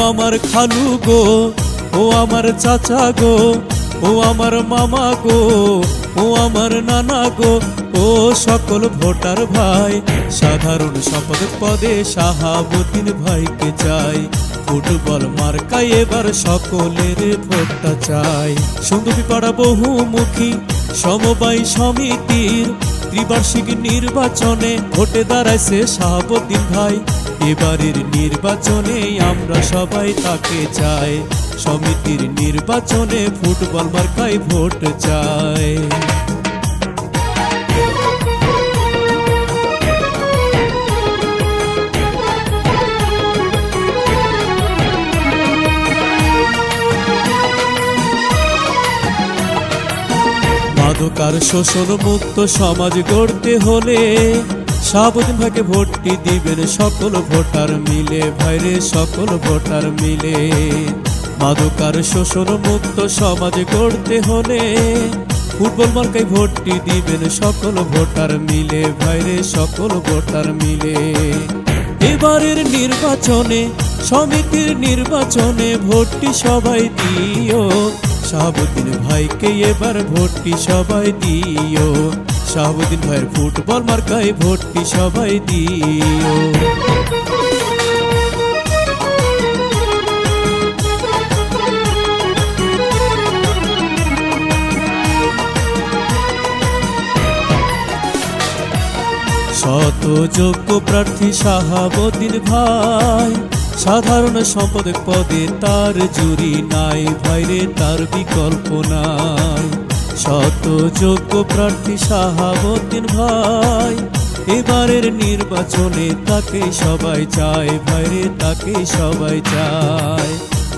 আমার খালু গো, ও আমার চাচা গো, ও আমার মামা গো, ও আমার নানা গো, ও সকল ভোটার ভাই, সাধারণ সম্পাদক পদে শাহাবুদ্দিন ভাইকে চাই। ফুটবল মার্কায় এবার সকলের ভোটটা চাই। সুন্দরীপাড়া বহুমুখী সমবায় সমিতির ত্রিবার্ষিক নির্বাচনে ভোটে দাঁড়াইছে শাহাবুদ্দিন ভাই। এবারের নির্বাচনে আমরা সবাই তাকে চাই। সমিতির নির্বাচনে ফুটবল মার্কায় ভোট চাই। মাদকার শোষণ মুক্ত সমাজ গড়তে হলে শাহাবুদ্দিন ভাইকে ভোটটি দিবেন সকল ভোটার মিলে, ভাইরে সকল ভোটার মিলে। মাদকার শোষণ মুক্ত সমাজ গড়তে হলে ফুটবল মার্কায় ভোটটি দিবেন সকল ভোটার মিলে, ভাইরে সকল ভোটার মিলে। এবারের নির্বাচনে সমিতির নির্বাচনে ভোটটি সবাই দিও, শাহাবুদ্দিন ভাইকে এবার ভোটটি সবাই দিও। শাহাবুদ্দিন ভাইয়ের ফুটবল মার্কায় ভোটটি সবাই দিও। শত যোগ্য প্রার্থী শাহাবুদ্দিন ভাই, সাধারণ সম্পাদক পদে তার জুরি নাই, ভাইরে তার বিকল্প নাই। শত যোগ্য প্রার্থী শাহাবুদ্দিন ভাই, এবারের নির্বাচনে তাকে সবাই চায়, ভাইরে তাকে সবাই চায়।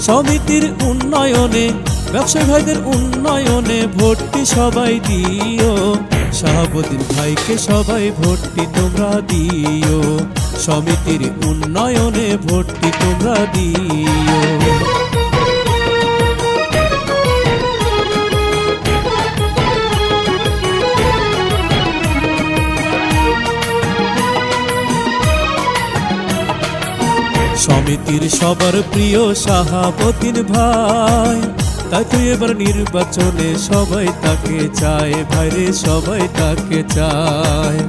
সমিতির উন্নয়নে ব্যবসায়ী ভাইদের উন্নয়নে ভোটটি সবাই দিও, শাহাবুদ্দিন ভাইকে সবাই ভোটটি তোমরা দিও। সমিতির উন্নয়নে ভোটটি তোমরা দিও। সমিতির সবার প্রিয় শাহাবুদ্দিন ভাই, তাই তো এবার নির্বাচনে সবাই তাকে চায়, ভাইরে সবাই তাকে চায়।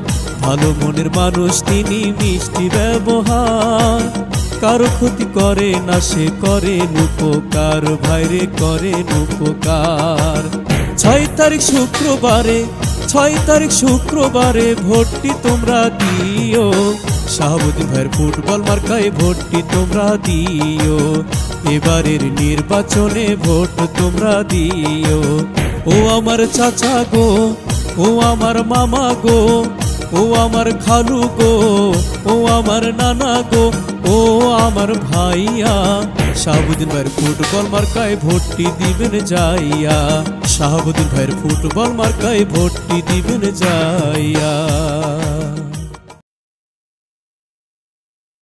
ভালো মনের মানুষ তিনি, মিষ্টি ব্যবহার, কারো ক্ষতি করে না সে করেন উপকার, ভাইরে করেন উপকার। 6 তারিখ শুক্রবারে ভোটটি তোমরা দিও, শাহাবুদ্দিন ভাইয়ের ফুটবল মার্কায় ভোটটি তোমরা দিও। এবারের নির্বাচনে ভোট তোমরা দিও। ও আমার চাচা গো, ও আমার মামা গো, ও আমার খালু গো, ও আমার নানা গো, ও আমার ভাইয়া, শাহাবুদ্দিন ভাইয়ের ফুটবল মার্কায় ভোটটি দিবেন যাইয়া। শাহাবুদ্দিন ভাইয়ের ফুটবল মার্কায় ভোটটি দিবেন যাইয়া।